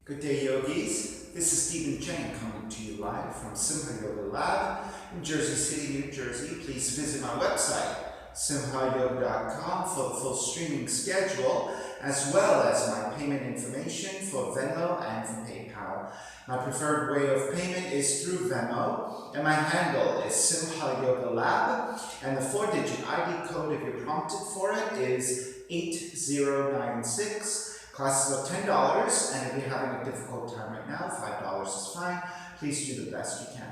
Good day, yogis. This is Stephen Chang coming to you live from Simha Yoga Lab in Jersey City, New Jersey. Please visit my website, simhayoga.com, for the full streaming schedule, as well as my payment information for Venmo and for PayPal. My preferred way of payment is through Venmo, and my handle is Simha Yoga Lab, and the 4-digit ID code, if you're prompted for it, is 8096. Classes are $10, and if you're having a difficult time right now, $5 is fine. Please do the best you can.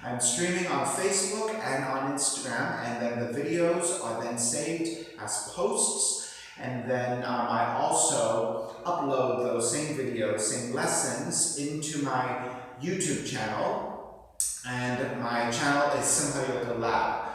I'm streaming on Facebook and on Instagram, and then the videos are then saved as posts, and then I also upload those same videos, same lessons into my YouTube channel, and my channel is Simha Yoga Lab.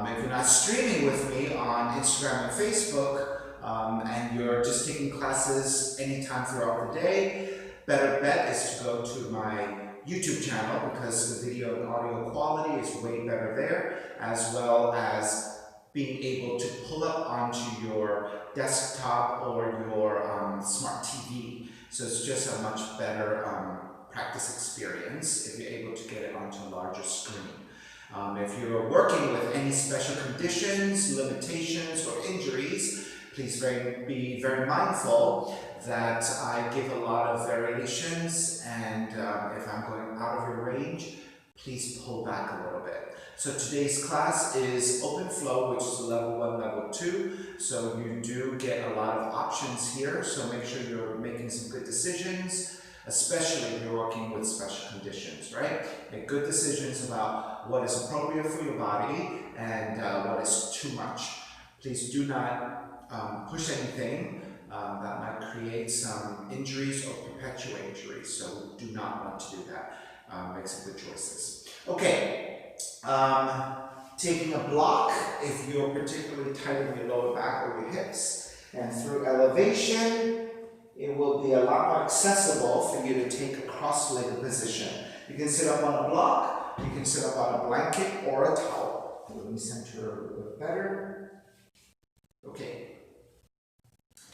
If you're not streaming with me on Instagram and Facebook, and you're just taking classes anytime throughout the day, better bet is to go to my YouTube channel, because the video and audio quality is way better there, as well as being able to pull up onto your desktop or your smart TV. So it's just a much better practice experience if you're able to get it onto a larger screen. If you're working with any special conditions, limitations, or injuries, please be very mindful that I give a lot of variations, and if I'm going out of your range, please pull back a little bit. So today's class is open flow, which is level 1, level 2. So you do get a lot of options here, so make sure you're making some good decisions, especially if you're working with special conditions, right? Make good decisions about what is appropriate for your body and what is too much. Please do not push anything that might create some injuries or perpetuate injuries, so do not want to do that. Make some good choices. Okay, taking a block if you're particularly tight in your lower back or your hips, and through elevation, it will be a lot more accessible for you to take a cross-legged position. You can sit up on a block, you can sit up on a blanket or a towel. Let me center a little bit better. Okay.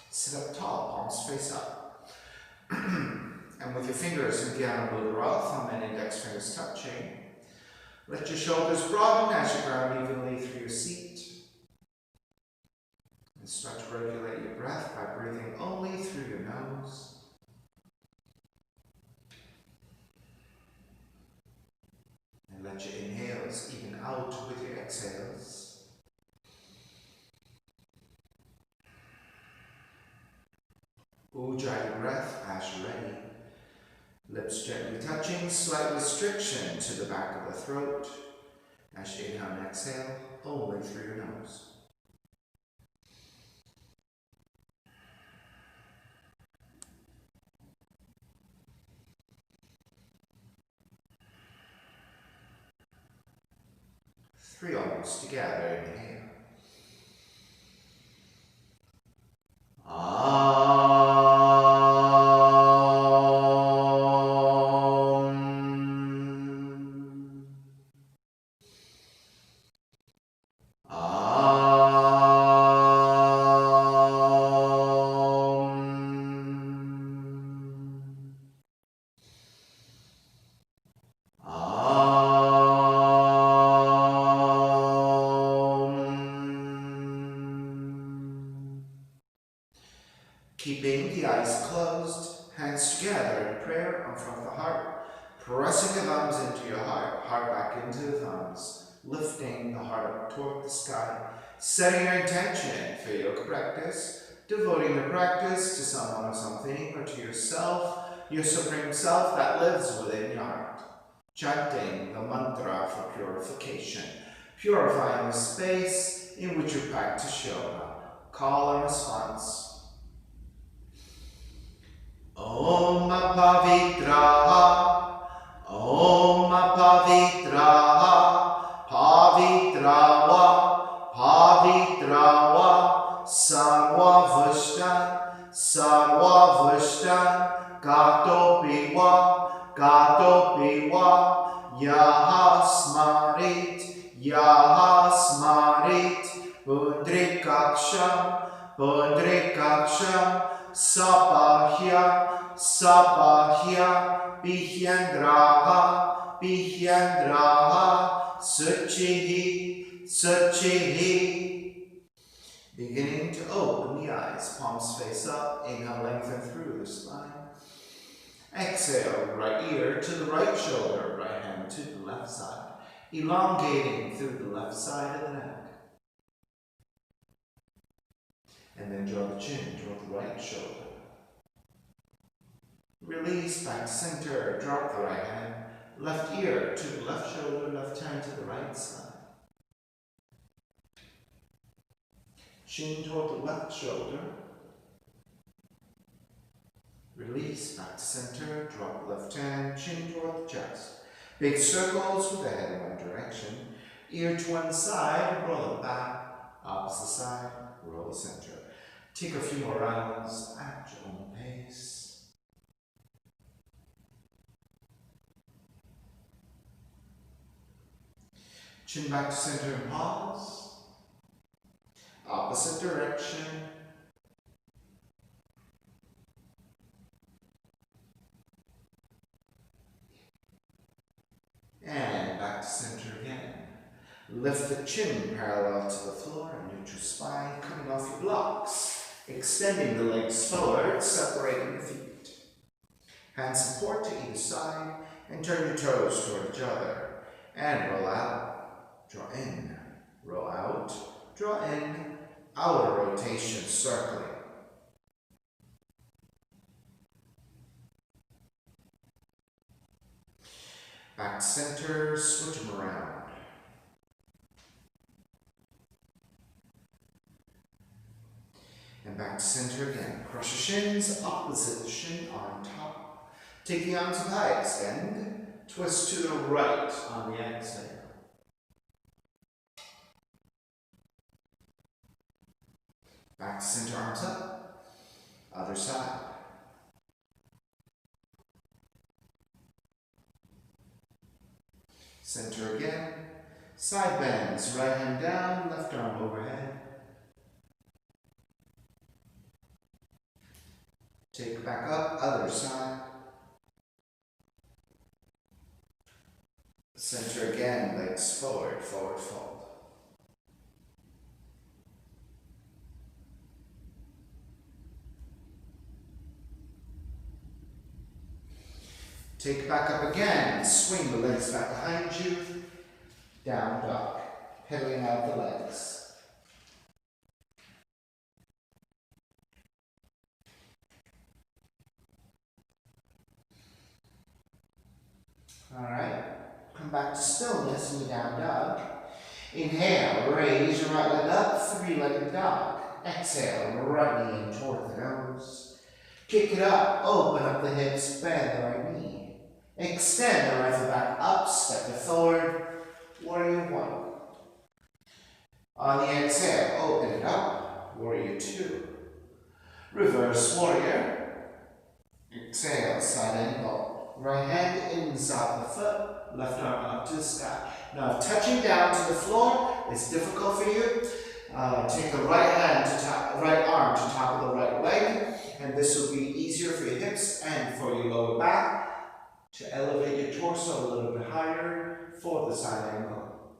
Sit up tall, palms face up. And with your fingers in Dhyana Mudra, thumb and index fingers touching, let your shoulders broaden as you ground evenly through your seat. And start to regulate your breath by breathing only through your nose. And let your inhales even out with your exhales. Ujjayi breath as you're ready. Lips gently touching, slight restriction to the back of the throat. As you inhale and exhale, only through your nose. Three arms together, inhale. Keeping the eyes closed, hands together in prayer in front of the heart, pressing the thumbs into your heart, heart back into the thumbs, lifting the heart up toward the sky, setting your intention for yoga practice, devoting your practice to someone or something, or to yourself, your supreme self that lives within your heart. Chanting the mantra for purification, purifying the space in which you practice yoga. Call and response. Om Pavitraha, Om Pavitraha, Pavitrawa, Pavitrawa, Sarva Vashtan, Gato Piwa, Yaha Smarit, Pundrikaksham, Sapahya, Sapahya, Bihyandraha, Bihyandraha, Suchihi, Suchihi. Beginning to open the eyes, palms face up, inhale, lengthen through the spine. Exhale, right ear to the right shoulder, right hand to the left side, elongating through the left side of the neck. And then draw the chin toward the right shoulder. Release back to center, drop the right hand, left ear to the left shoulder, left hand to the right side. Chin toward the left shoulder. Release back to center, drop the left hand, chin toward the chest. Big circles with the head in one direction. Ear to one side, roll it back, opposite side, roll the center. Take a few more rounds at your own pace. Chin back to center and pause. Opposite direction. And back to center again. Lift the chin parallel to the floor and neutral spine, coming off your blocks. Extending the legs forward, separating the feet. Hand support to either side, and turn your toes toward each other. And roll out, draw in, roll out, draw in, outer rotation, circling. Back to center, switch them around. And back to center again. Cross your shins, opposite shin on top. Take the arms up high, extend. Twist to the right on the exhale. Back to center, arms up. Other side. Center again. Side bends, right hand down, left arm overhead. Take it back up, other side. Center again, legs forward, forward fold. Take it back up again, swing the legs back behind you, down dog, pedaling out the legs. Alright, come back to stillness in the down dog. Inhale, raise your right leg up, three-legged dog. Exhale, right knee in toward the nose. Kick it up, open up the hips, bend the right knee. Extend the right foot back up, step it forward, warrior one. On the exhale, open it up, warrior two. Reverse warrior. Exhale, side angle. Right hand inside the foot, left arm up to the sky. Now, if touching down to the floor is difficult for you, take the right arm to top of the right leg, and this will be easier for your hips and for your lower back to elevate your torso a little bit higher for the side angle.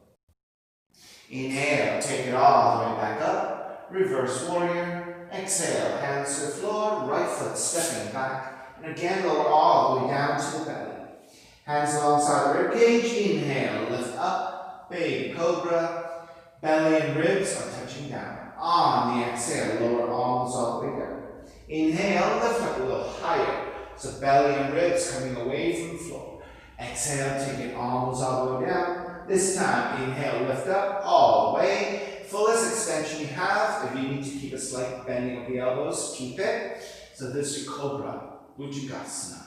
Inhale, take it all the way back up, reverse warrior. Exhale, hands to the floor, right foot stepping back. And again, lower all the way down to the belly. Hands alongside the ribcage. Inhale, lift up, big cobra. Belly and ribs are touching down. On the exhale, lower arms all the way down. Inhale, lift up a little higher. So belly and ribs coming away from the floor. Exhale, take it arms all the way down. This time, inhale, lift up all the way. Fullest extension you have. If you need to keep a slight bending of the elbows, keep it. So this is your cobra. Bhujangasana.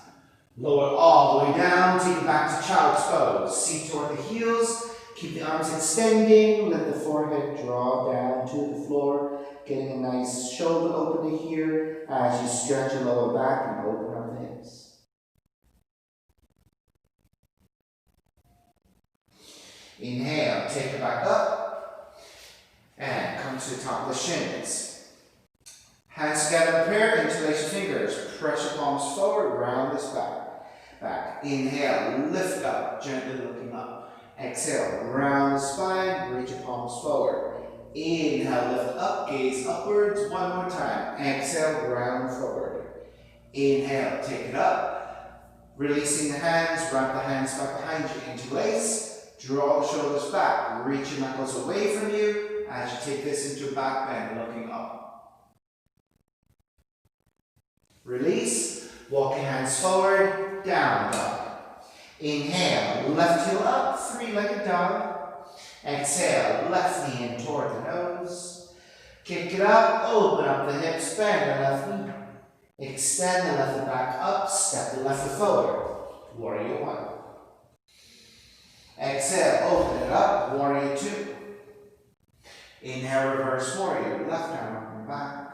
Lower all the way down, take it back to child's pose. Seat toward the heels, keep the arms extending, let the forehead draw down to the floor, getting a nice shoulder opener here as you stretch your lower back and open up the hips. Inhale, take it back up, and come to the top of the shins. Hands together in prayer, interlace your fingers. Press your palms forward, round this back. Inhale, lift up, gently looking up. Exhale, round the spine, reach your palms forward. Inhale, lift up, gaze upwards. One more time. Exhale, round forward. Inhale, take it up. Releasing the hands, wrap the hands back behind you. Interlace, draw the shoulders back. Reach your knuckles away from you as you take this into a back bend, looking up. Release, walk your hands forward, down dog. Inhale, left heel up, three-legged dog. Exhale, left knee in toward the nose. Kick it up, open up the hips, bend the left knee. Extend the left foot back up, step the left foot forward. Warrior one. Exhale, open it up, warrior two. Inhale, reverse warrior, left arm up and back.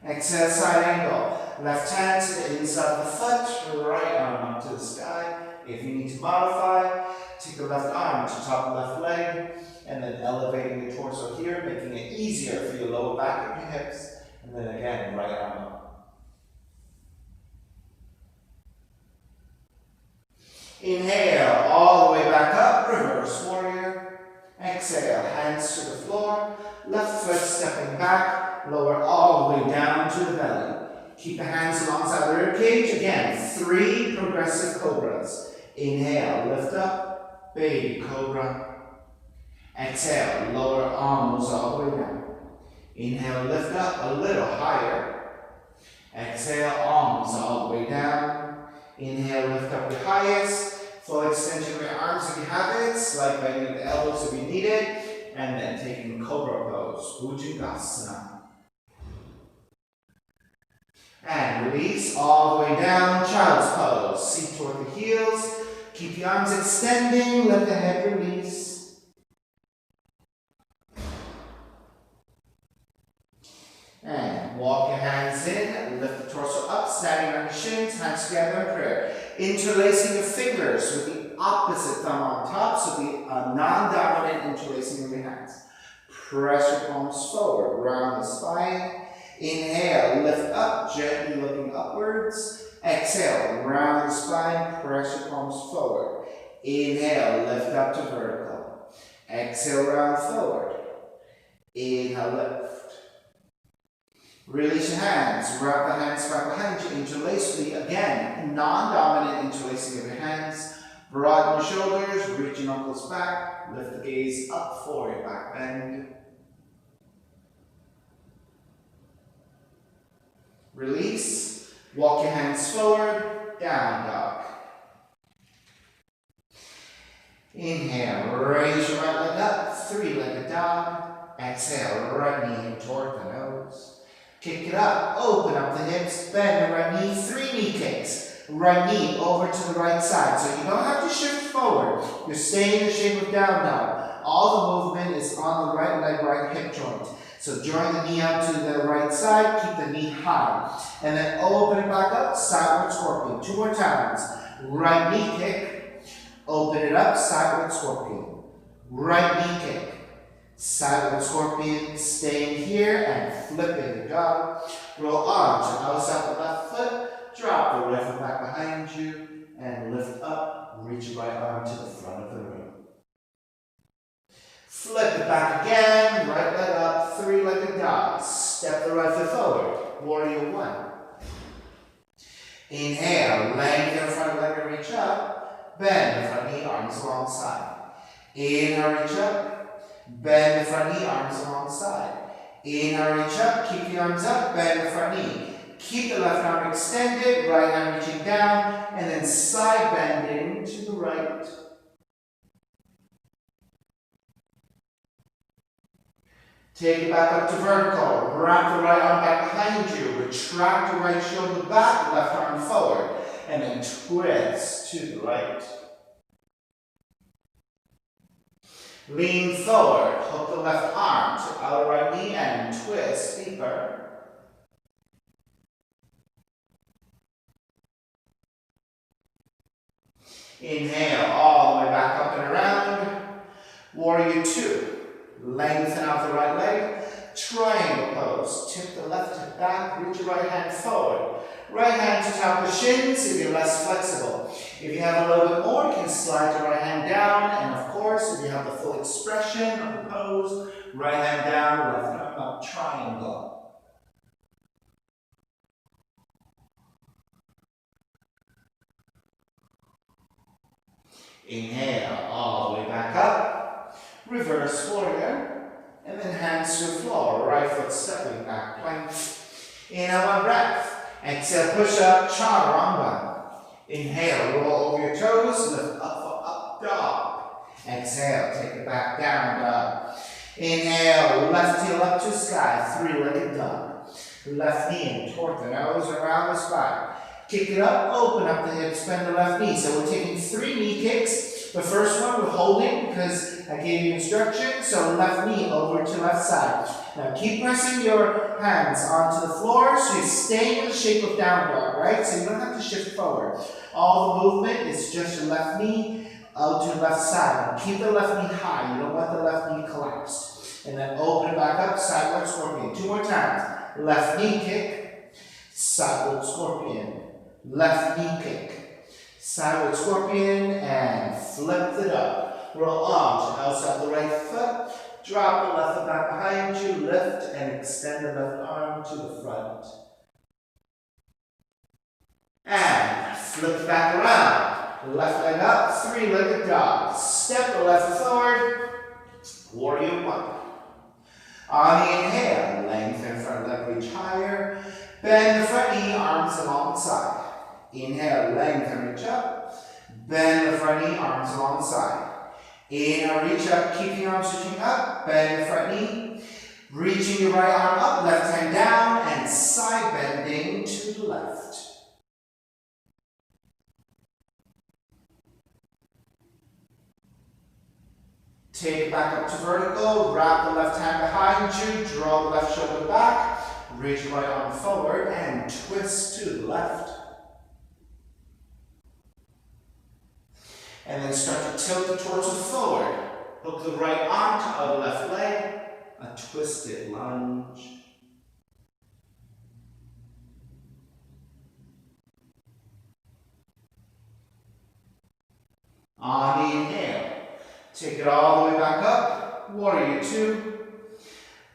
Exhale, side angle. Left hand to the inside of the foot, right arm up to the sky. If you need to modify, take the left arm to top of the left leg, and then elevating the torso here, making it easier for your lower back and your hips. And then again, right arm up. Inhale, all the way back up, reverse warrior. Exhale, hands to the floor, left foot stepping back, lower all the way down to the belly. Keep the hands alongside the rib cage. Again, 3 progressive cobras. Inhale, lift up, baby cobra. Exhale, lower arms all the way down. Inhale, lift up a little higher. Exhale, arms all the way down. Inhale, lift up your highest. Full extension of your arms if you have it. Slight bending of the elbows if you need it. And then taking cobra pose, Bhujangasana. And release all the way down, child's pose. Seat toward the heels. Keep the arms extending, let the head release. And walk your hands in, lift the torso up, standing on your shins, hands together in prayer. Interlacing your fingers with the opposite thumb on top, so the non-dominant interlacing of your hands. Press your palms forward, round the spine. Inhale, lift up, gently looking upwards. Exhale, round the spine, press your palms forward. Inhale, lift up to vertical. Exhale, round forward. Inhale, lift. Release your hands, wrap the hands back behind you, interlace the, again, non-dominant interlacing of your hands. Broaden your shoulders, reach your knuckles back, lift the gaze up for your back bend. Release, walk your hands forward, down dog. Inhale, raise your right leg up, 3-legged dog. Exhale, right knee in toward the nose. Kick it up, open up the hips, bend the right knee, 3 knee kicks. Right knee over to the right side. So you don't have to shift forward. You're staying in the shape of down dog. All the movement is on the right leg, right hip joint. So join the knee up to the right side, keep the knee high. And then open it back up, sideward scorpion. 2 more times. Right knee kick, open it up, sideward scorpion. Right knee kick, sideward scorpion, staying here and flipping the dog. Roll on to outside the left foot, drop the right foot back behind you, and lift up, reach your right arm to the front of the room. Flip it back again, right leg up, 3-legged dog. Step the right foot forward, warrior one. Inhale, lengthen the front leg and reach up. Bend the front knee, arms alongside. Inhale, reach up. Bend the front knee, arms alongside. Inhale, reach up, keep the arms up, bend the front knee. Keep the left arm extended, right arm reaching down, and then side bending to the right. Take it back up to vertical. Wrap the right arm back behind you. Retract the right shoulder back, left arm forward. And then twist to the right. Lean forward. Hook the left arm to outer right knee and twist deeper. Inhale all the way back up and around. Warrior two. Lengthen out the right leg. Triangle pose. Tip the left hip back, reach your right hand forward. Right hand to top the shins if you're less flexible. If you have a little bit more, you can slide your right hand down. And of course, if you have the full expression of the pose, right hand down, left arm up, triangle. Inhale, all the way back up. Reverse warrior. And then hands to the floor. Right foot stepping back, plank. Inhale, one breath. Exhale, push up, chaturanga. Inhale, roll over your toes, lift up for up dog. Exhale, take it back down dog. Inhale, left heel up to sky, three-legged dog. Left knee in toward the nose, around the spine. Kick it up, open up the hips, bend the left knee. So we're taking 3 knee kicks. The first one we're holding because I gave you instructions. So left knee over to left side. Now keep pressing your hands onto the floor so you're staying in the shape of down dog, right? So you don't have to shift forward. All the movement is just your left knee out to the left side. Keep the left knee high. You don't want the left knee collapsed. And then open it back up, sideward scorpion. 2 more times. Left knee kick, sideward scorpion. Left knee kick, sideward scorpion, and flip the dog. Roll on to outside the right foot. Drop the left foot back behind you. Lift and extend the left arm to the front. And flip back around. Left leg up, three-legged dog. Step the left foot forward. Warrior one. On the inhale, lengthen front leg, reach higher. Bend the front knee, arms along the side. Inhale, lengthen, reach up. Bend the front knee, arms along the side. Inhale, reach up, keep your arms reaching up. Bend the front knee. Reaching your right arm up, left hand down, and side bending to the left. Take it back up to vertical. Wrap the left hand behind you. Draw the left shoulder back. Reach your right arm forward and twist to the left. And then start to tilt the torso forward. Hook the right arm to other left leg. A twisted lunge. On the inhale, take it all the way back up. Warrior two.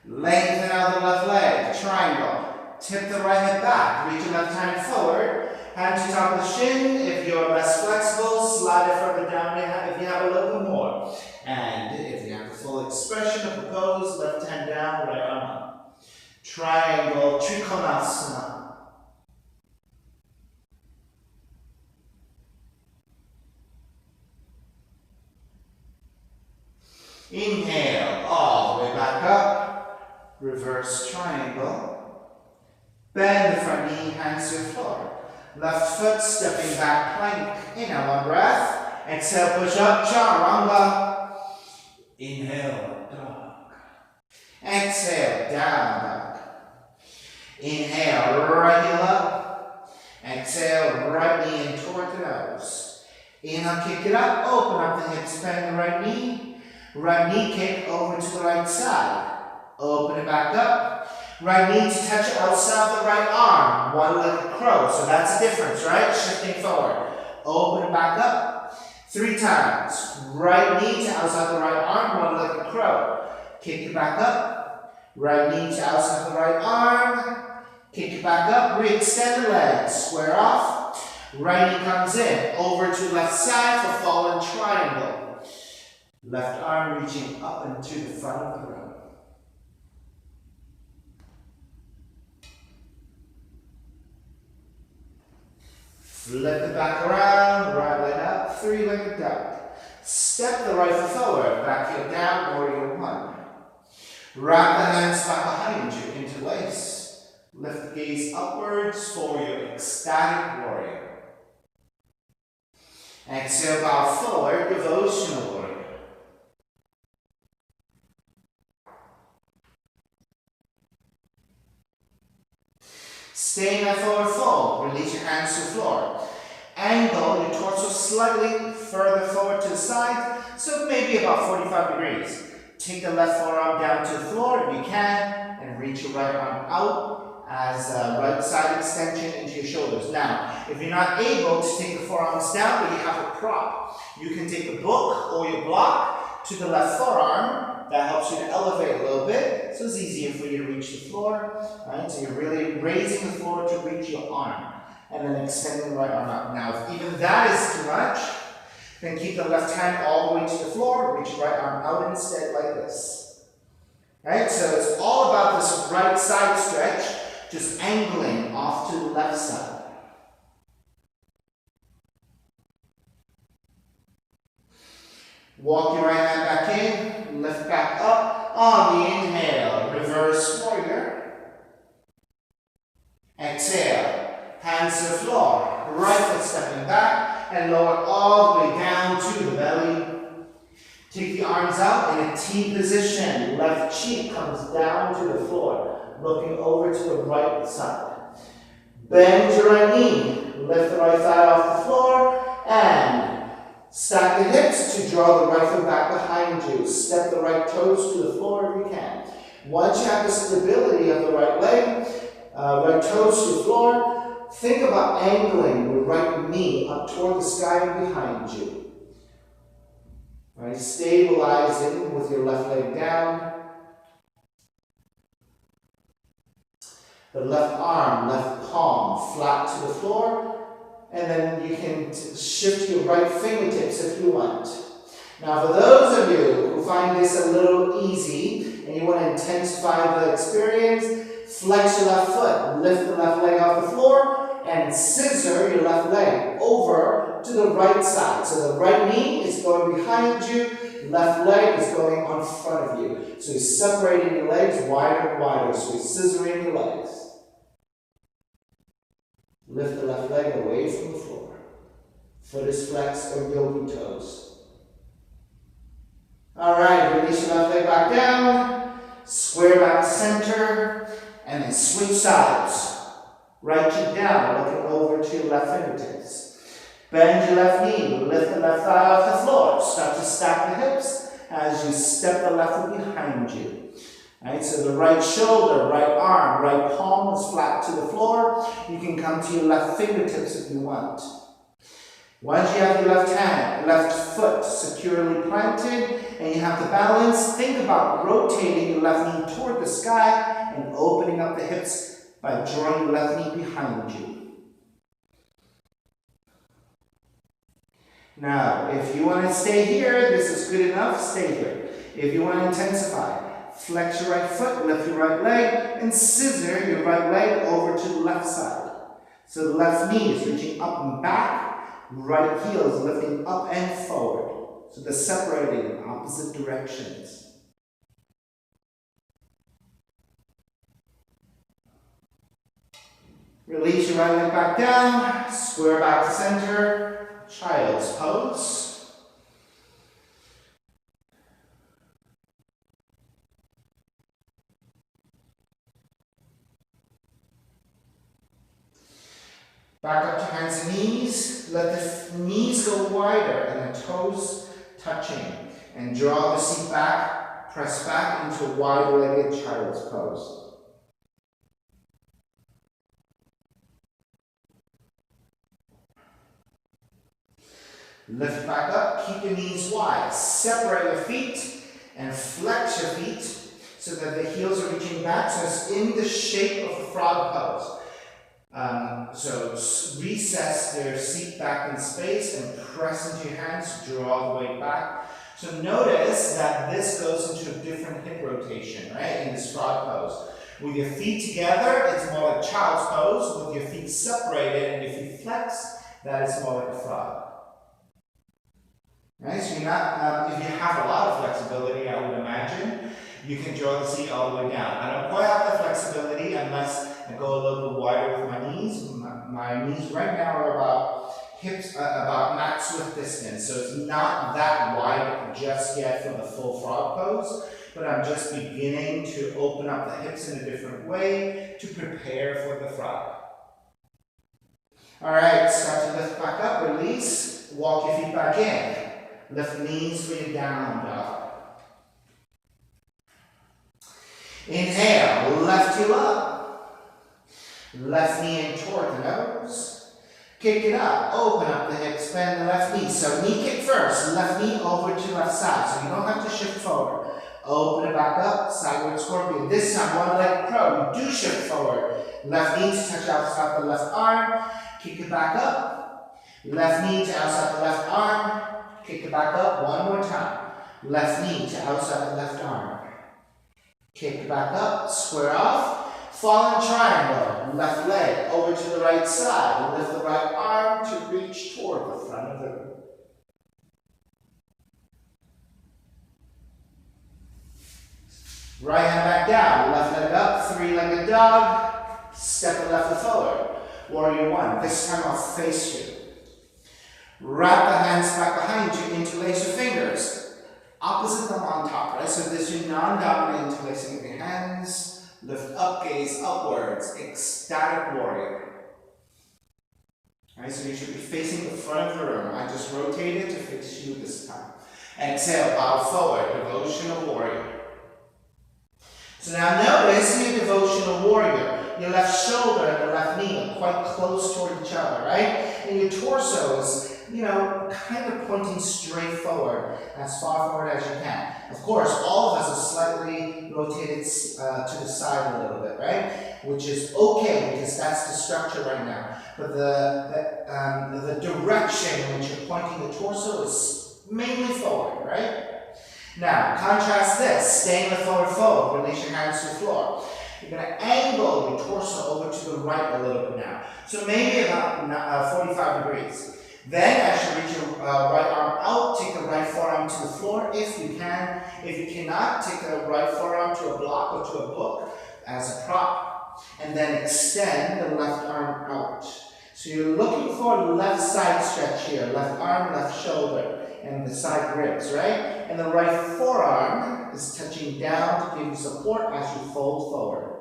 Lengthen out the left leg. Triangle. Tip the right hip back. Reach your left hand forward. Hand to top of the shin. If you're less flexible, slide it further down if you have a little bit more. And if you have the full expression of the pose, left hand down, right arm up. Triangle, Trikonasana. Inhale, all the way back up. Reverse triangle. Bend the front knee, hands to the floor. Left foot stepping back, plank. Inhale, one breath. Exhale, push up, chaturanga. Inhale, dog. Exhale, down dog. Inhale, right heel up. Exhale, right knee in toward the nose. Inhale, kick it up, open up the hips, bend the right knee. Right knee kick over to the right side. Open it back up. Right knee to touch outside the right arm. One-legged crow. So that's the difference, right? Shifting forward. Open it back up. 3 times. Right knee to outside the right arm. One-legged crow. Kick it back up. Right knee to outside the right arm. Kick it back up. Re-extend the legs. Square off. Right knee comes in. Over to left side for fallen triangle. Left arm reaching up and to the front of the room. Flip it back around, right leg up, three-legged dog. Step the right foot forward, back heel down, warrior one. Wrap the hands back behind you, interlace. Lift the gaze upwards for your ecstatic warrior. Exhale, bow forward, devotional warrior. Stay in that forward fold. Release your hands to the floor. Angle your torso slightly further forward to the side, so maybe about 45 degrees. take the left forearm down to the floor if you can, and reach your right arm out as a right side extension into your shoulders. Now, if you're not able to take the forearms down, but you have a prop, you can take the book or your block to the left forearm. That helps you to elevate a little bit, so it's easier for you to reach the floor. Right? So you're really raising the floor to reach your arm, and then extending the right arm out. Now, if even that is too much, then keep the left hand all the way to the floor, reach your right arm out instead like this. Right? So it's all about this right side stretch, just angling off to the left side. Walk your right hand back in, lift back up on the inhale, reverse warrior. Exhale, hands to the floor, right foot stepping back and lower all the way down to the belly. Take the arms out in a T position, left cheek comes down to the floor, looking over to the right side. Bend your right knee, lift the right thigh off the floor and stack the hips to draw the right foot back behind you. Step the right toes to the floor if you can. Once you have the stability of the right leg, right toes to the floor, think about angling the right knee up toward the sky and behind you. Right, stabilizing with your left leg down. The left arm, left palm flat to the floor. And then you can shift your right fingertips if you want. Now for those of you who find this a little easy and you want to intensify the experience, flex your left foot, lift the left leg off the floor, and scissor your left leg over to the right side. So the right knee is going behind you, left leg is going on front of you. So you're separating your legs wider and wider, so you're scissoring your legs. Lift the left leg away from the floor. Foot is flexed or yogi toes. Alright, release your left leg back down. Square back to center. And then switch sides. Right cheek down, looking over to your left fingertips. Bend your left knee. Lift the left thigh off the floor. Start to stack the hips as you step the left foot behind you. Right, so the right shoulder, right arm, right palm is flat to the floor. You can come to your left fingertips if you want. Once you have your left foot securely planted and you have the balance, think about rotating your left knee toward the sky and opening up the hips by drawing your left knee behind you. Now, if you want to stay here, this is good enough, stay here. If you want to intensify, flex your right foot, lift your right leg, and scissor your right leg over to the left side. So the left knee is reaching up and back, right heel is lifting up and forward. So they're separating in opposite directions. Release your right leg back down, square back to center, child's pose. Back up to hands and knees. Let the knees go wider and the toes touching. And draw the seat back, press back into a wide-legged child's pose. Lift back up, keep your knees wide. Separate your feet and flex your feet so that the heels are reaching back, so it's in the shape of a frog pose. So recess their seat back in space and press into your hands, draw the weight back. So notice that this goes into a different hip rotation, right, in this frog pose. With your feet together, it's more like child's pose. With your feet separated and your feet flexed, that is more like a frog. Right, so you're not, if you have a lot of flexibility, I would imagine, you can draw the seat all the way down. I don't quite have the flexibility unless I go a little bit wider with my knees. My knees right now are about about max width distance, so it's not that wide just yet for the full frog pose, but I'm just beginning to open up the hips in a different way to prepare for the frog. Alright, start to lift back up, release, walk your feet back in. Lift knees for your down dog. Inhale, left heel up. Left knee in toward the nose. Kick it up, open up the hips, bend the left knee. So knee kick first, left knee over to left side. So you don't have to shift forward. Open it back up, sideward scorpion. This time, one leg pro. You do shift forward. Left knee to touch outside the left arm. Kick it back up. Left knee to outside the left arm. Kick it back up one more time. Left knee to outside the left arm. Kick it back up, square off. Fallen triangle, left leg over to the right side. Lift the right arm to reach toward the front of the room. Right hand back down, left leg up, three-legged dog. Step the left foot forward. Warrior one. This time I'll face you. Wrap the hands back behind you, interlace your fingers. Opposite them on top, right? So this is your non-dominant interlacing of your hands. Lift up, gaze upwards, ecstatic warrior. Alright, so you should be facing the front of the room. I just rotated to face you this time. Exhale, bow forward, devotional warrior. So now notice in your devotional warrior, your left shoulder and the left knee are quite close toward each other, right? And your torso is, kind of pointing straight forward, as far forward as you can. Of course, all of us are slightly rotated to the side a little bit, right? Which is okay, because that's the structure right now. But the direction in which you're pointing the torso is mainly forward, right? Now, contrast this. Staying the forward fold. Release your hands to the floor. You're going to angle your torso over to the right a little bit now. So maybe about 45 degrees. Then, as you reach your right arm out, take the right forearm to the floor if you can. If you cannot, take the right forearm to a block or to a book as a prop. And then extend the left arm out. So you're looking for left side stretch here. Left arm, left shoulder, and the side ribs, right? And the right forearm is touching down to give you support as you fold forward.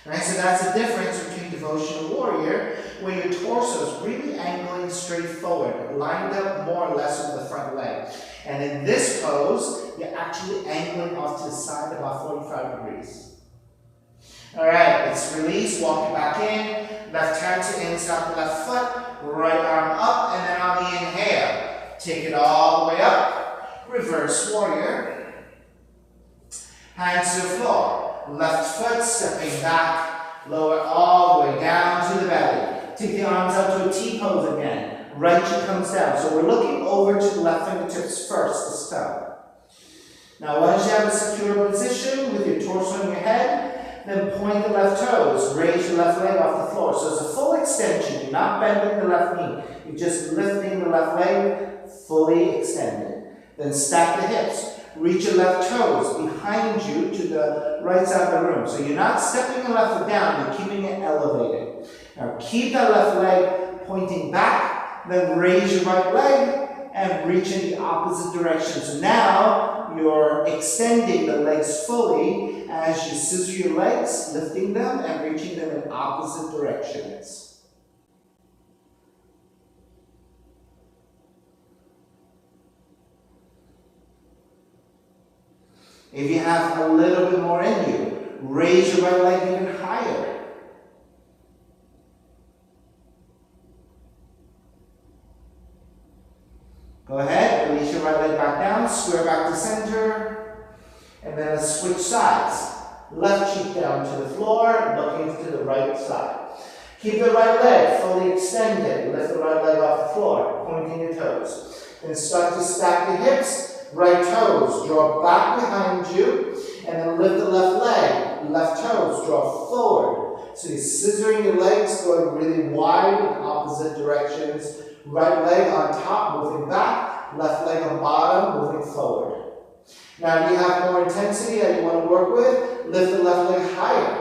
Alright, so that's the difference between devotional warrior, where your torso is really angling straight forward, lined up more or less with the front leg. And in this pose, you're actually angling off to the side about 45 degrees. Alright, let's release, walk it back in, left hand to inside the left foot, right arm up, and then on the inhale, take it all the way up, reverse warrior, hands to the floor. Left foot stepping back, lower all the way down to the belly. Take the arms out to a T-pose again. Right knee comes down. So we're looking over to the left fingertips first this time. Now once you have a secure position with your torso on your head, then point the left toes. Raise your left leg off the floor. So it's a full extension. You're not bending the left knee. You're just lifting the left leg, fully extended. Then stack the hips. Reach your left toes behind you to the right side of the room. So you're not stepping the left foot down, you're keeping it elevated. Now keep that left leg pointing back, then raise your right leg and reach in the opposite direction. So now you're extending the legs fully as you scissor your legs, lifting them and reaching them in opposite directions. If you have a little bit more in you, raise your right leg even higher. Go ahead, release your right leg back down, square back to center, and then let's switch sides. Left cheek down to the floor, looking to the right side. Keep the right leg fully extended. Lift the right leg off the floor, pointing your toes. Then start to stack the hips. Right toes, draw back behind you, and then lift the left leg. Left toes, draw forward. So you're scissoring your legs, going really wide in opposite directions. Right leg on top, moving back. Left leg on bottom, moving forward. Now, if you have more intensity that you want to work with, lift the left leg higher.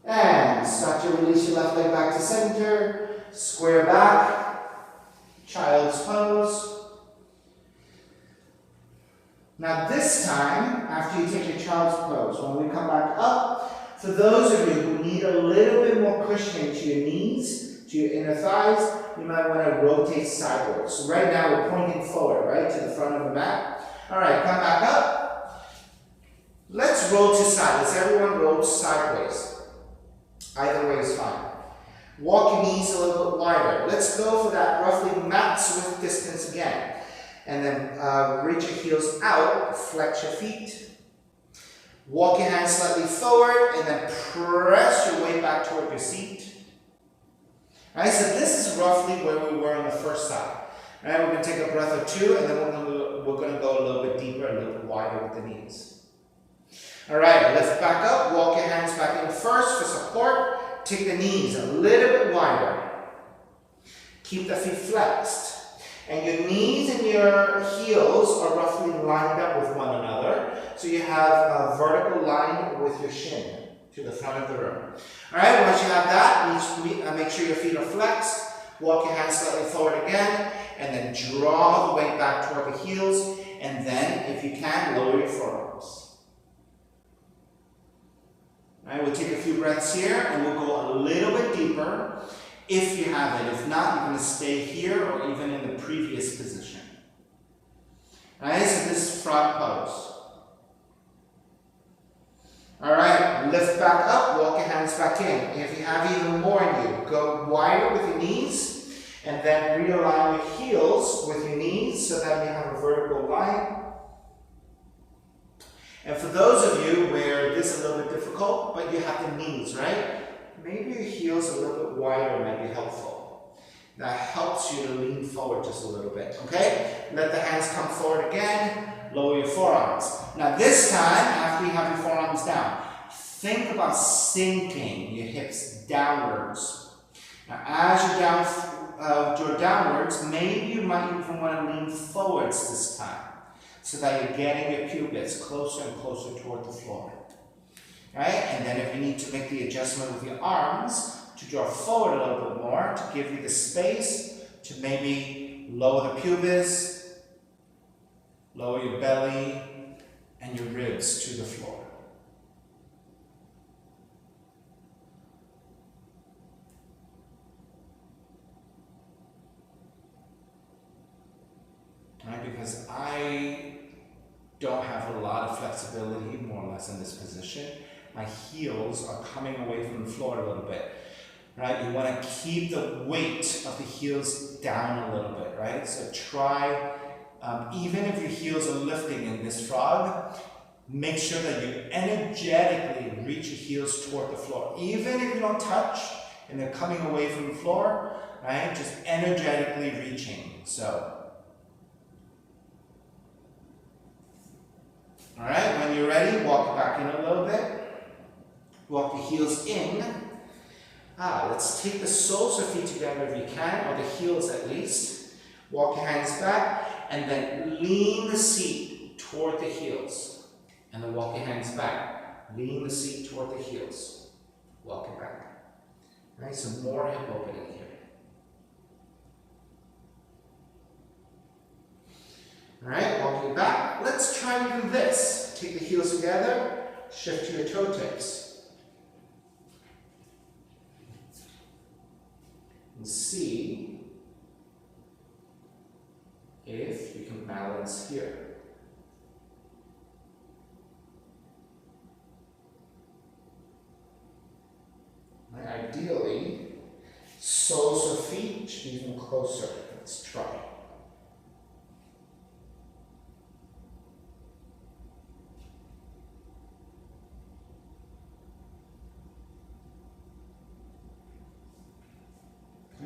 And start to release your left leg back to center, square back, child's pose. Now this time, after you take your child's pose, when we come back up, For those of you who need a little bit more cushioning to your knees, to your inner thighs, you might want to rotate sideways. So right now we're pointing forward, right, to the front of the mat. All right, come back up. Let's roll to side. Let's everyone roll sideways. Either way is fine. Walk your knees a little bit wider. Let's go for that roughly max width distance again. And then reach your heels out, flex your feet. Walk your hands slightly forward and then press your way back toward your seat. All right, so this is roughly where we were on the first side. All right, we're going to take a breath or two and then we're going to go a little bit deeper, a little bit wider with the knees. All right, lift back up, walk your hands back in first for support. Take the knees a little bit wider. Keep the feet flexed. And your knees and your heels are roughly lined up with one another. So you have a vertical line with your shin to the front of the room. All right, once you have that, make sure your feet are flexed. Walk your hands slightly forward again. And then draw the weight back toward the heels. And then, if you can, lower your forearms. All right, we'll take a few breaths here and we'll go a little bit deeper. If you have it. If not, you're going to stay here or even in the previous position. Alright, so this is frog pose. Alright, lift back up, walk your hands back in. If you have even more in you, go wider with your knees and then realign your heels with your knees so that you have a vertical line. And for those of you where this is a little bit difficult, but you have the knees, right? Maybe your heels a little bit wider might be helpful. That helps you to lean forward just a little bit, okay? Let the hands come forward again, lower your forearms. Now this time, after you have your forearms down, think about sinking your hips downwards. Now as you're downwards, maybe you might even want to lean forwards this time, so that you're getting your pubis closer and closer toward the floor. Right? And then if you need to make the adjustment with your arms to draw forward a little bit more, to give you the space to maybe lower the pubis, lower your belly and your ribs to the floor. Right? Because I don't have a lot of flexibility, more or less, in this position. My heels are coming away from the floor a little bit, right? You want to keep the weight of the heels down a little bit, right? So try, even if your heels are lifting in this frog, make sure that you energetically reach your heels toward the floor. Even if you don't touch and they're coming away from the floor, right? Just energetically reaching, so. All right, when you're ready, walk back in a little bit. Walk the heels in. Let's take the soles of feet together if you can, or the heels at least. Walk your hands back, and then lean the seat toward the heels. And then walk your hands back. Lean the seat toward the heels. Walk it back. All right, some more hip opening here. All right, walking back. Let's try and do this. Take the heels together, shift to your toe tips. And see if you can balance here. Right, ideally, soles of feet should be even closer. Let's try.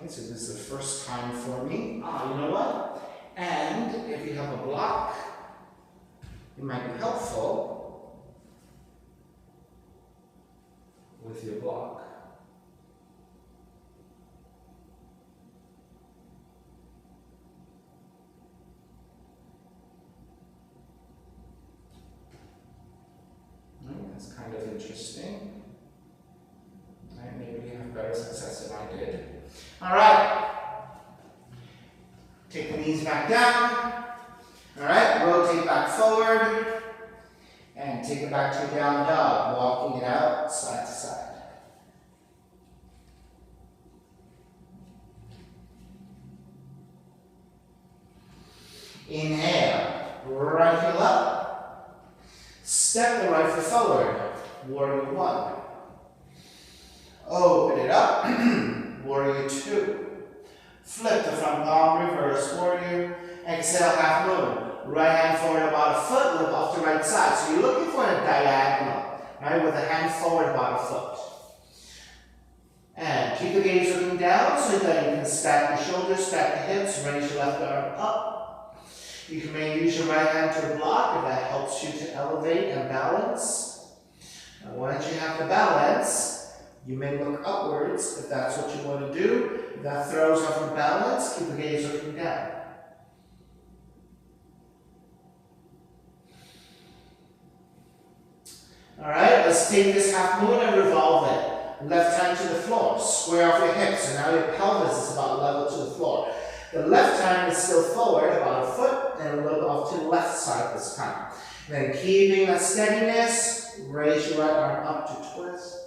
So this is the first time for me. You know what? And if you have a block, it might be helpful with your block. That's kind of interesting. And maybe you have better success than I did. All right. Take the knees back down. All right. Rotate back forward. And and take it back to your down dog, walking it out side to side. Inhale, right heel up. Step the right foot forward, warrior one. Open it up, warrior two. Flip the front palm, reverse warrior. Exhale, half moon. Right hand forward about a foot, look off the right side. So you're looking for a diagonal, right, with a hand forward about a foot. And keep the gaze looking down so that you can stack the shoulders, stack the hips, raise your left arm up. You can maybe use your right hand to block if that helps you to elevate and balance. And once you have the balance, you may look upwards if that's what you want to do. If that throws off your balance, keep the gaze looking down. Alright, let's take this half moon and revolve it. Left hand to the floor, square off your hips, and now your pelvis is about level to the floor. The left hand is still forward, about a foot, and a little off to the left side this time. Then keeping that steadiness, raise your right arm up to twist.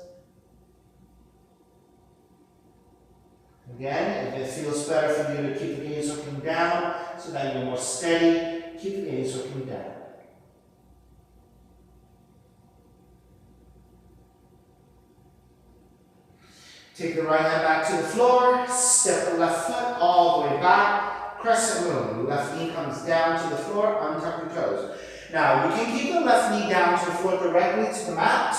Again, if it feels better for you to keep the gaze looking down so that you're more steady, keep the gaze looking down. Take the right hand back to the floor, step the left foot all the way back, crescent moon. Left knee comes down to the floor, untuck your toes. Now, you can keep the left knee down to the floor directly to the mat,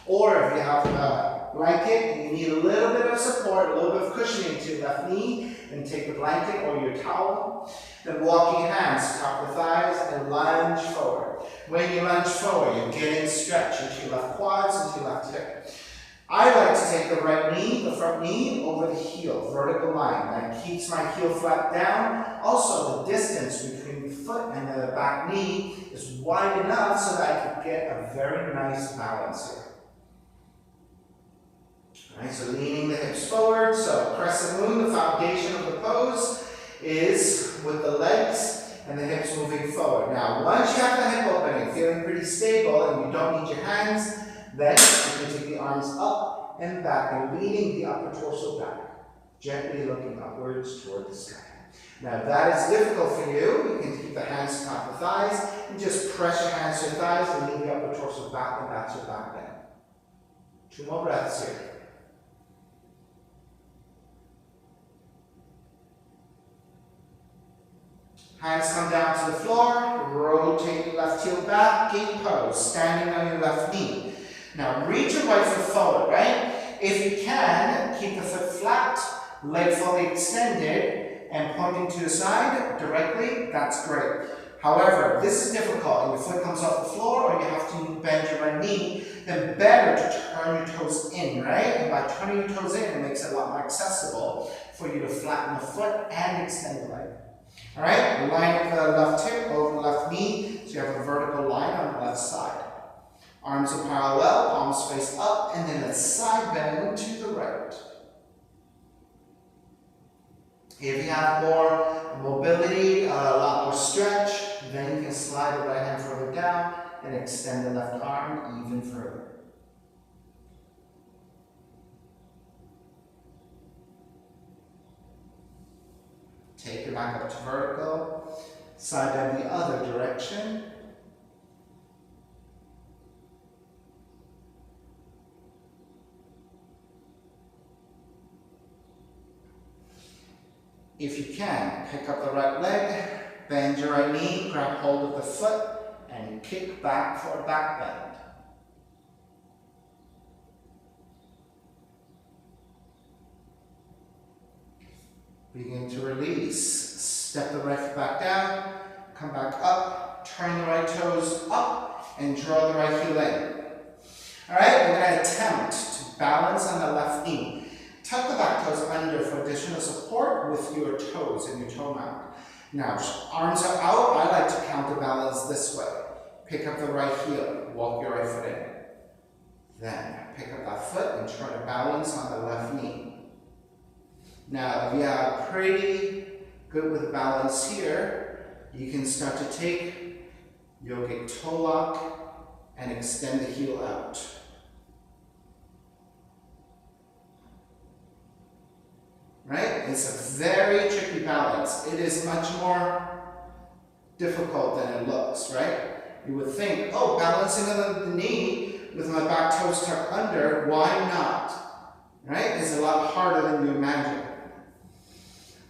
or if you have a blanket and you need a little bit of support, a little bit of cushioning to your left knee, then take the blanket or your towel. Then walking hands, top the thighs, and lunge forward. When you lunge forward, you're getting stretch into your left quads, into your left hip. I like to take the right knee, the front knee, over the heel, vertical line. That keeps my heel flat down. Also, the distance between the foot and the back knee is wide enough so that I can get a very nice balance here. Alright, so leaning the hips forward. So crescent moon, the foundation of the pose is with the legs and the hips moving forward. Now, once you have the hip opening, feeling pretty stable, and you don't need your hands, then you can take the arms up and back and leading the upper torso back, gently looking upwards toward the sky. Now, if that is difficult for you, you can keep the hands atop the thighs and just press your hands to your thighs and lead the upper torso back, and that's your back bend. 2 more breaths here. Hands come down to the floor, rotate your left heel back, gate pose, standing on your left knee. Now reach your right foot forward, right? If you can, keep the foot flat, leg fully extended, and pointing to the side directly, that's great. However, if this is difficult and your foot comes off the floor or you have to bend your right knee, then better to turn your toes in, right? And by turning your toes in, it makes it a lot more accessible for you to flatten the foot and extend the leg. Alright, line up the left hip over the left knee so you have a vertical line on the left side. Arms are parallel, palms face up, and then a side bend to the right. If you have more mobility, a lot more stretch, then you can slide the right hand further down and extend the left arm even further. Take it back up to vertical, side bend the other direction. If you can, pick up the right leg, bend your right knee, grab hold of the foot, and kick back for a back bend. Begin to release. Step the right foot back down, come back up, turn the right toes up, and draw the right heel in. Alright, we're going to attempt to balance on the left knee. Tuck the back toes under for additional support with your toes and your toe mount. Now, arms are out. I like to counterbalance this way. Pick up the right heel, walk your right foot in. Then, pick up that foot and try to balance on the left knee. Now, if you are pretty good with balance here, you can start to take yogic toe lock and extend the heel out. Right? It's a very tricky balance. It is much more difficult than it looks, right? You would think, oh, balancing on the knee with my back toes tucked under, why not? Right? It's a lot harder than you imagine.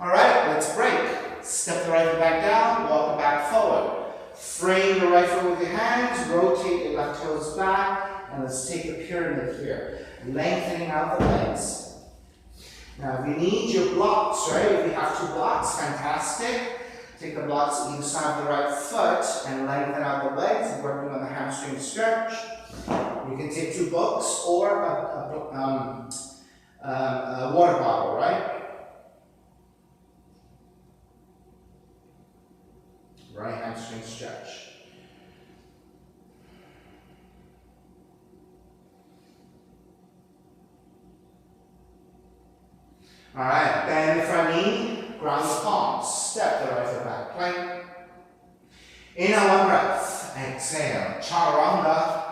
All right, let's break. Step the right foot back down, walk it back forward. Frame the right foot with your hands, rotate your left toes back, and let's take the pyramid here, lengthening out the legs. Now, if you need your blocks, right? If you have two blocks, fantastic. Take the blocks either side of the right foot and lengthen out the legs, working on the hamstring stretch. You can take two books or a water bottle, right? Right hamstring stretch. All right, bend the front knee, ground the palms, step the right foot back, plank. Inhale, one breath, exhale, chaturanga.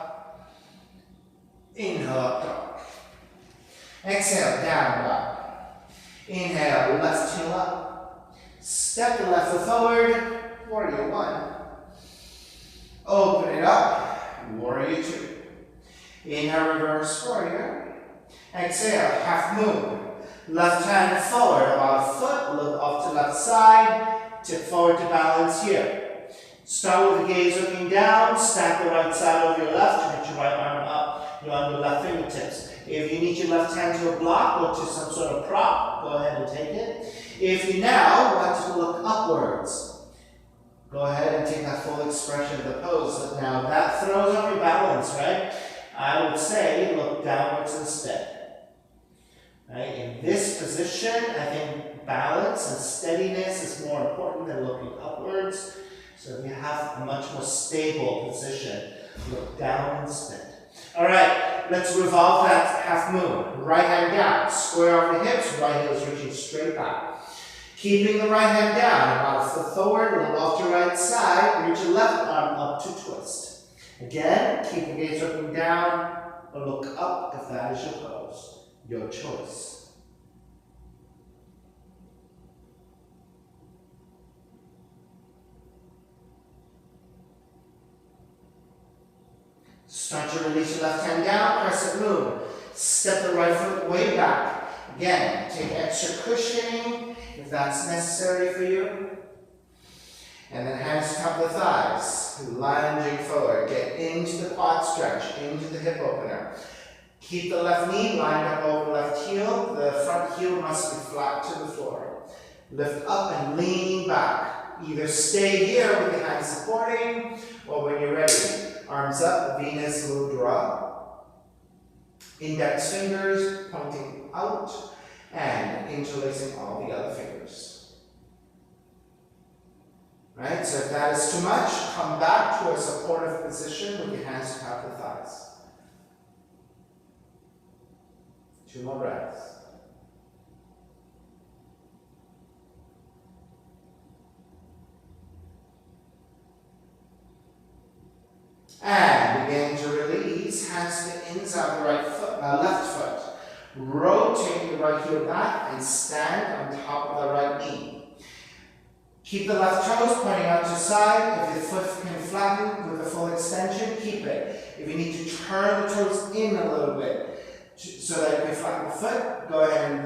Inhale, up dog. Exhale, down dog. Inhale, left heel up. Step the left foot forward, warrior one. Open it up, warrior two. Inhale, reverse warrior. Exhale, half moon. Left hand forward, about a foot, look off to left side, tip forward to balance here. Start with the gaze looking down, stack the right side over your left, reach your right arm up, on your left fingertips. If you need your left hand to a block or to some sort of prop, go ahead and take it. If you now want to look upwards, go ahead and take that full expression of the pose. Now that throws off your balance, right? I would say look downwards instead. Right? In this position, I think balance and steadiness is more important than looking upwards. So if you have a much more stable position, look down instead. All right, let's revolve that half moon. Right hand down, square off the hips, right heel is reaching straight back. Keeping the right hand down, about a foot forward, look off to right side, reach your left arm up to twist. Again, keep the gaze looking down, or look up if that is your pose. Your choice. Start to release your left hand down, crescent moon. Step the right foot way back. Again, take extra cushioning if that's necessary for you. And then hands top the thighs, lunging forward. Get into the quad stretch, into the hip opener. Keep the left knee lined up over the left heel. The front heel must be flat to the floor. Lift up and lean back. Either stay here with the hands supporting, or when you're ready, arms up, Venus Mudra. Index fingers pointing out and interlacing all the other fingers. Right? So if that is too much, come back to a supportive position with your hands atop the thighs. 2 more breaths. And begin to release, hands to the inside of the right foot, left foot. Rotate the right heel back and stand on top of the right knee. Keep the left toes pointing out to side. If your foot can flatten with a full extension, keep it. If you need to turn the toes in a little bit so that you can flatten the foot, go ahead and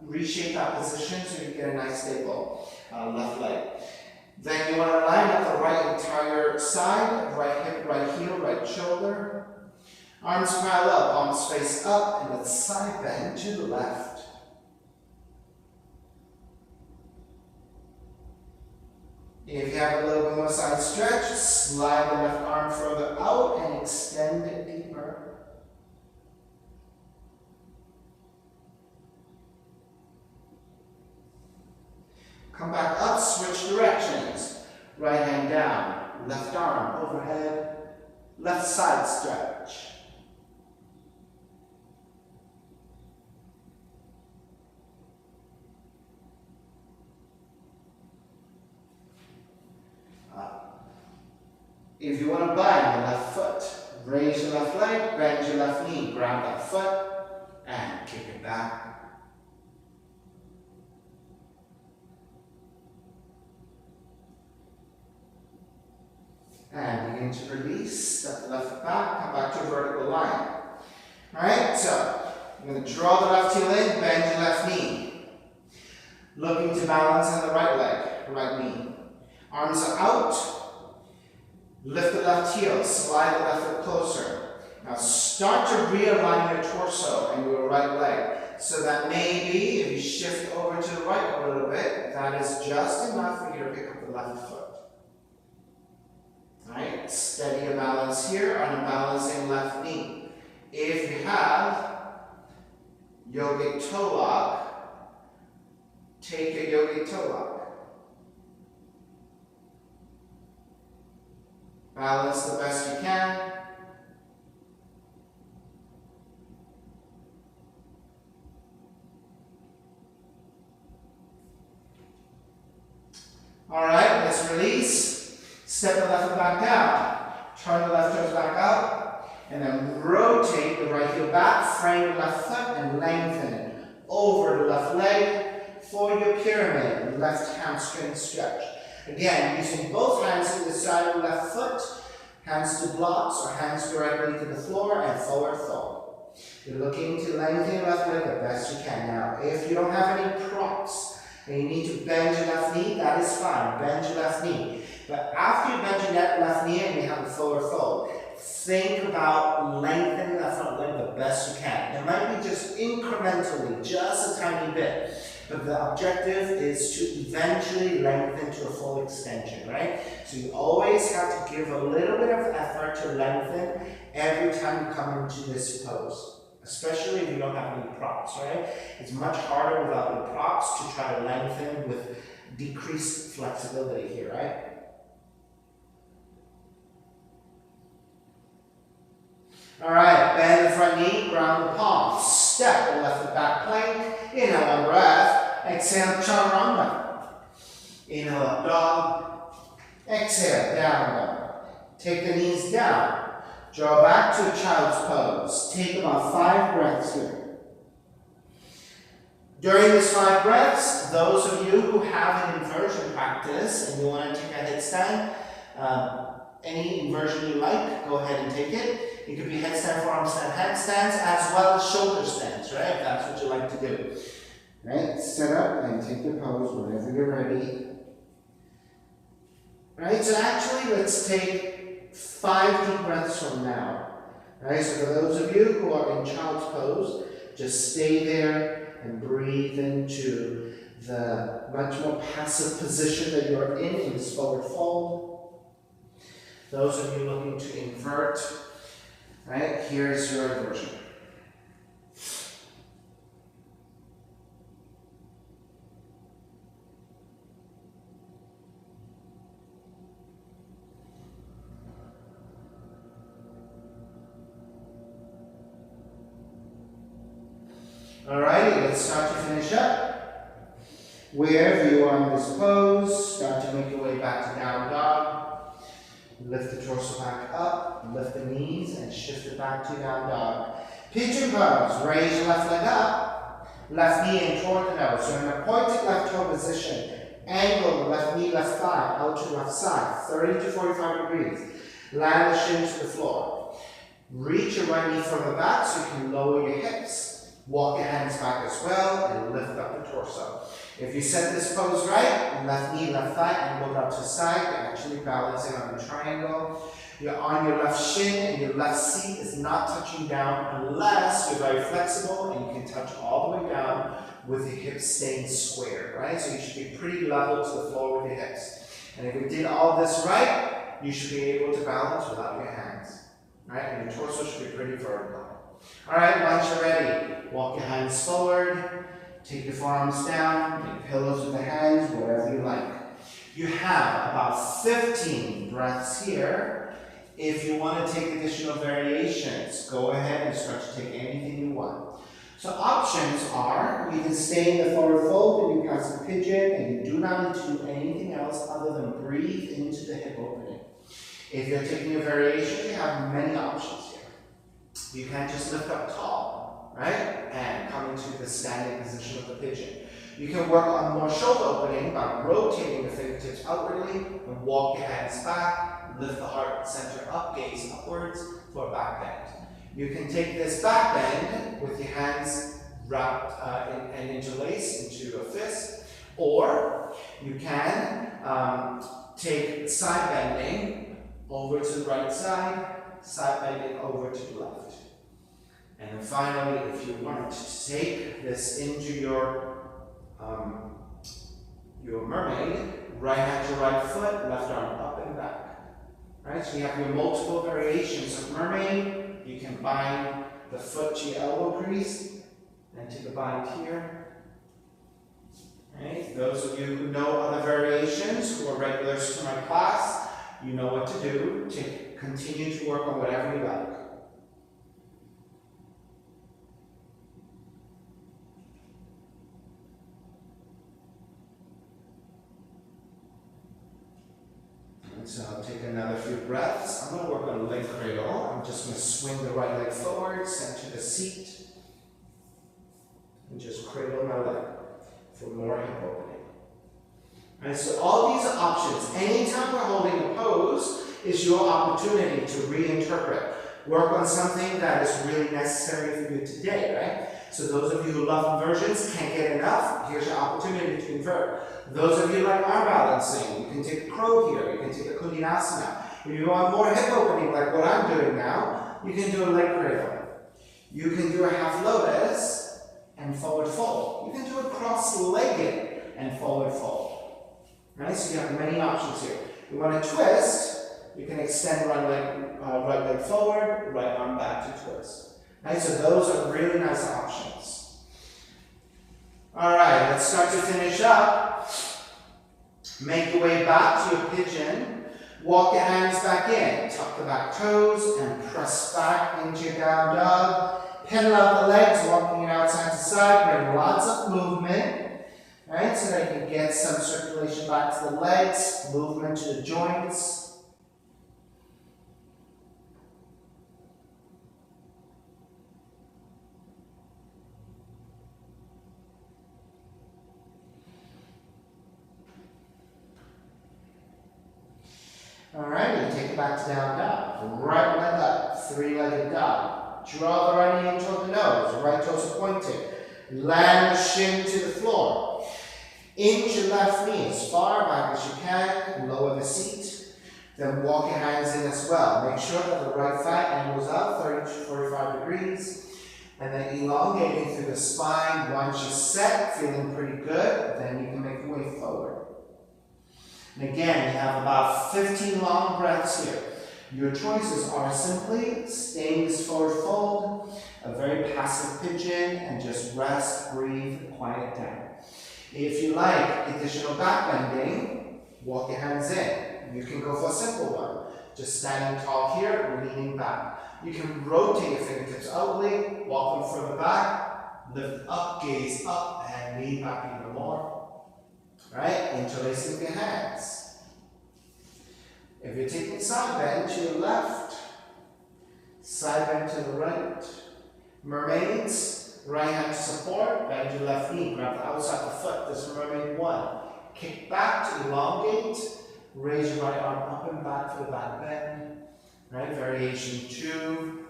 reshape that position so you get a nice stable left leg. Then you want to line up the right entire side, right hip, right heel, right shoulder. Arms pile up, palms face up, and let's side bend to the left. If you have a little bit more side stretch, slide the left arm further out and extend it deeper. Come back up, switch directions. Right hand down, left arm overhead, left side stretch. Up. If you want to bind the left foot, raise your left leg, bend your left knee, grab that foot, and kick it back. And begin to release, step the left foot back, come back to a vertical line. Alright, so you're going to draw the left heel in, bend your left knee. Looking to balance on the right leg, right knee. Arms are out. Lift the left heel, slide the left foot closer. Now start to realign your torso and your right leg. So that maybe if you shift over to the right a little bit, that is just enough for you to pick up the left foot. Alright, steady your balance here on a balancing left knee. If you have yogic toe lock, take a yogic toe lock. Balance the best you can. Alright, let's release. Step the left foot back down. Turn the left toes back up. And then rotate the right heel back. Frame the left foot and lengthen it over the left leg for your pyramid. Left hamstring stretch. Again, using both hands to the side of the left foot. Hands to blocks or hands directly to the floor and forward fold. You're looking to lengthen your left leg the best you can. Now, if you don't have any props and you need to bend your left knee, that is fine. Bend your left knee. But after you bend your left knee and you have a forward fold, think about lengthening that front leg the best you can. It might be just incrementally, just a tiny bit. But the objective is to eventually lengthen to a full extension, right? So you always have to give a little bit of effort to lengthen every time you come into this pose. Especially if you don't have any props, right? It's much harder without the props to try to lengthen with decreased flexibility here, right? Alright, bend the front knee, ground the palms. Step the left foot back plank. Inhale, one breath. Exhale, chaturanga. Inhale, up dog. Exhale, down dog. Take the knees down. Draw back to a child's pose. Take about 5 breaths here. During these 5 breaths, those of you who have an inversion practice and you want to take a headstand, any inversion you like, go ahead and take it. It could be headstand, forearm stand, handstands, as well as shoulder stands, right? If that's what you like to do. Right? Sit up and take the pose whenever you're ready. Right? So actually, let's take 5 deep breaths from now. Right? So for those of you who are in child's pose, just stay there and breathe into the much more passive position that you're in this forward fold. Those of you looking to invert, right? Here's your inversion. Alrighty, let's start to finish up. Wherever you are in this pose, start to make your way back to down dog. Lift the torso back up, lift the knees, and shift it back to down dog. Pigeon pose, raise your left leg up, left knee in toward the nose. So in a pointed left toe position, angle the left knee, left thigh out to left side, 30 to 45 degrees. Land the shin to the floor. Reach your right knee further back so you can lower your hips. Walk your hands back as well and lift up the torso. If you set this pose right, left knee, left thigh, and look out to the side, you're actually balancing on a triangle. You're on your left shin and your left seat is not touching down unless you're very flexible and you can touch all the way down with your hips staying square, right? So you should be pretty level to the floor with your hips. And if you did all this right, you should be able to balance without your hands, right? And your torso should be pretty vertical. All right, once you're ready, walk your hands forward, take your forearms down, make pillows with the hands, whatever you like. You have about 15 breaths here. If you want to take additional variations, go ahead and start to take anything you want. So options are, you can stay in the forward fold and you pass the pigeon and you do not need to do anything else other than breathe into the hip opening. If you're taking a variation, you have many options here. You can just lift up tall, right? And come into the standing position of the pigeon. You can work on more shoulder opening by rotating the fingertips outwardly and walk your hands back, lift the heart center up, gaze upwards for a back bend. You can take this back bend with your hands wrapped and interlaced into a fist, or you can take side bending over to the right side bending over to the left. And then finally, if you want to take this into your mermaid, right hand to right foot, left arm up and back. Right, so you have your multiple variations of mermaid. You can bind the foot to your elbow crease and take a bind here. Right, those of you who know other variations, who are regulars to my class, you know what to do to continue to work on whatever you like. So I'll take another few breaths. I'm going to work on a leg cradle. I'm just going to swing the right leg forward, center the seat, and just cradle my leg for more hip opening. Alright, so all these are options. Anytime we're holding a pose is your opportunity to reinterpret. Work on something that is really necessary for you today, right? So those of you who love inversions, can't get enough, here's your opportunity to invert. Those of you like arm balancing, you can take a crow here, you can take a kundinasana. If you want more hip opening like what I'm doing now, you can do a leg cradle. You can do a half lotus and forward fold. You can do a cross-legged and forward fold. Right? So you have many options here. You want to twist, you can extend right leg forward, right arm back to twist. Right, so those are really nice options. All right, let's start to finish up. Make your way back to your pigeon. Walk your hands back in. Tuck the back toes and press back into your down dog. Pedal out the legs, walking it outside to side. Bring lots of movement. Right, so that you can get some circulation back to the legs, movement to the joints. Alright, you take it back to down dog. Right leg up, three-legged dog. Draw the right knee toward the nose, right toes are pointed. Land the shin to the floor. Inch your left knee as far back as you can, lower the seat. Then walk your hands in as well. Make sure that the right thigh angles out 30 to 45 degrees. And then elongating through the spine. Once you're set, feeling pretty good, then you can make your way forward. And again, you have about 15 long breaths here. Your choices are simply staying this forward fold, a very passive pigeon, and just rest, breathe, quiet down. If you like additional back bending, walk your hands in. You can go for a simple one. Just standing tall here, leaning back. You can rotate your fingertips outwardly, walk them further back, lift up, gaze up, and lean back even more. Right? Interlacing your hands. If you're taking side bend to your left, side bend to the right. Mermaids, right hand to support, bend your left knee, grab the outside of the foot. This is mermaid 1. Kick back to elongate, raise your right arm up and back for the back bend. Right? Variation 2.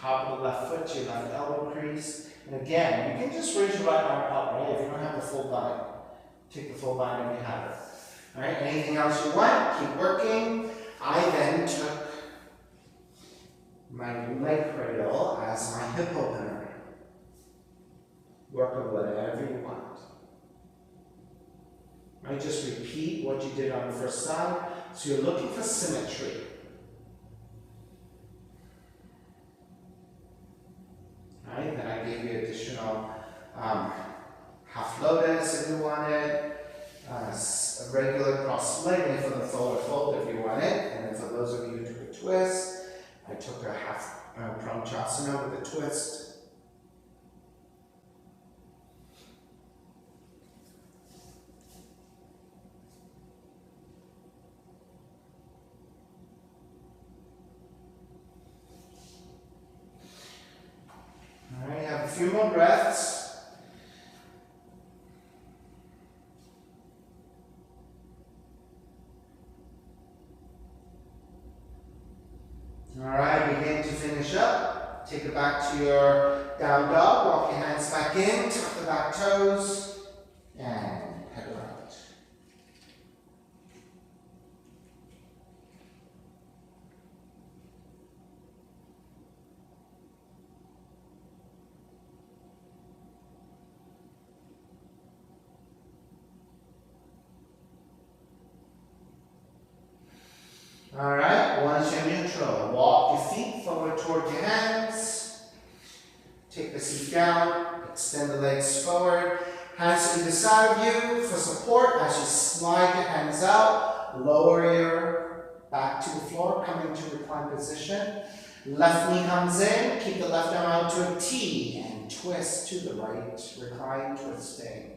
Top of the left foot to your left elbow crease. And again, you can just raise your right arm up, right? If you don't have the full bind. Take the full bind if you have it. Alright, anything else you want, keep working. I then took my leg cradle as my hip opener. Work with whatever you want. Right, just repeat what you did on the first side. So you're looking for symmetry. Right, then I gave you additional half lotus if you wanted, a regular cross leg for the forward fold if you want it, and then for those of you who took a twist, I took a half pranchasana with a twist. few more breaths. All right, begin to finish up. Take it back to your down dog. Walk your hands back in, tuck the back toes, and head around. All right, once you're neutral, walk your feet forward toward your hands. Take the seat down, extend the legs forward. Hands to either side of you for support as you slide your hands out. Lower your back to the floor, coming to recline position. Left knee comes in, keep the left arm out to a T and twist to the right, recline twisting.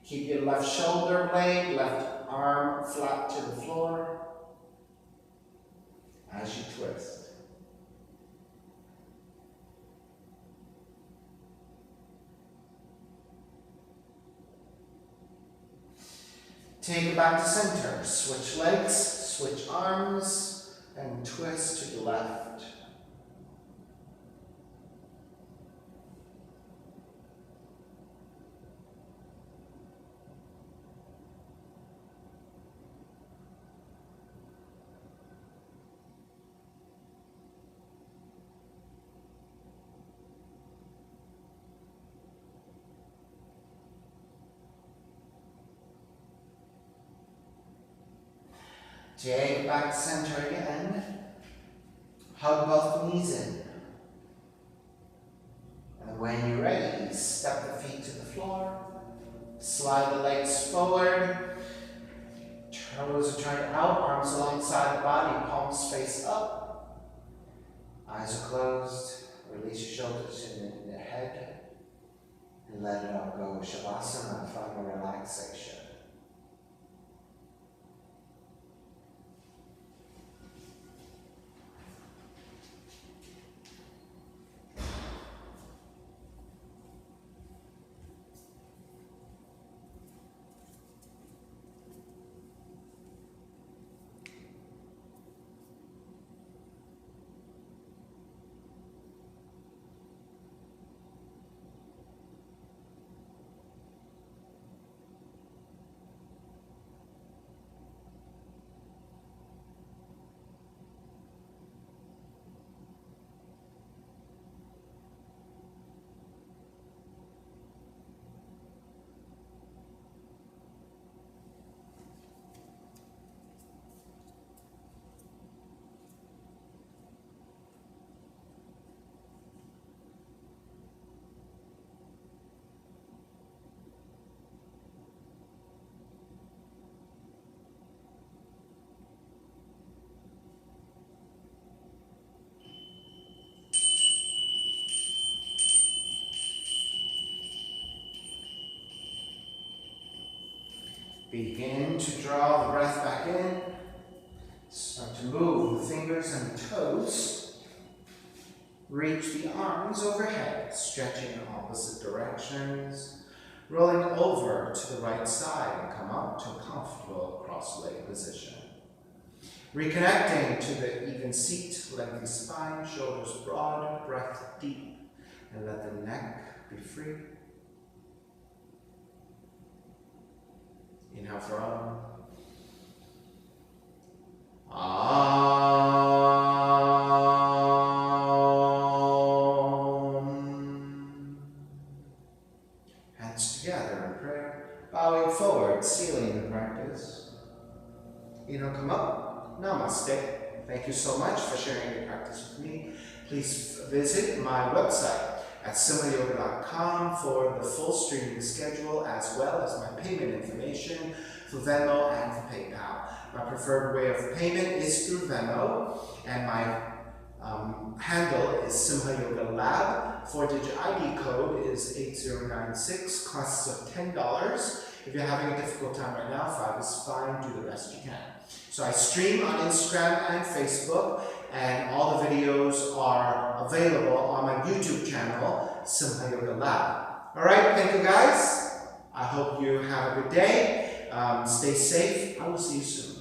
Keep your left shoulder blade, left arm flat to the floor as you twist. Take it back to center. Switch legs, switch arms, and twist to the left. Take it back to center again. Hug both knees in. And when you're ready, step the feet to the floor. Slide the legs forward. Toes are turned out, arms alongside the body, palms face up. Eyes are closed. Release your shoulders in the head. And let it all go. Shavasana, final relaxation. Begin to draw the breath back in. Start to move the fingers and the toes. Reach the arms overhead, stretching in opposite directions. Rolling over to the right side and come up to a comfortable cross-leg position. Reconnecting to the even seat, lengthy spine, shoulders broad, breath deep, and let the neck be free. Inhale for Om. Om. Hands together in prayer, bowing forward, sealing the practice. Inhale, come up. Namaste. Thank you so much for sharing your practice with me. Please visit my website at simhayoga.com for the full streaming schedule as well as my payment information for Venmo and for PayPal. My preferred way of payment is through Venmo, and my handle is Simha Yoga Lab. 4-digit ID code is 8096, costs of $10. If you're having a difficult time right now, 5 is fine, do the best you can. So I stream on Instagram and Facebook, and all the videos are available on my YouTube channel, Simha Yoga Lab. All right, thank you guys. I hope you have a good day. Stay safe. I will see you soon.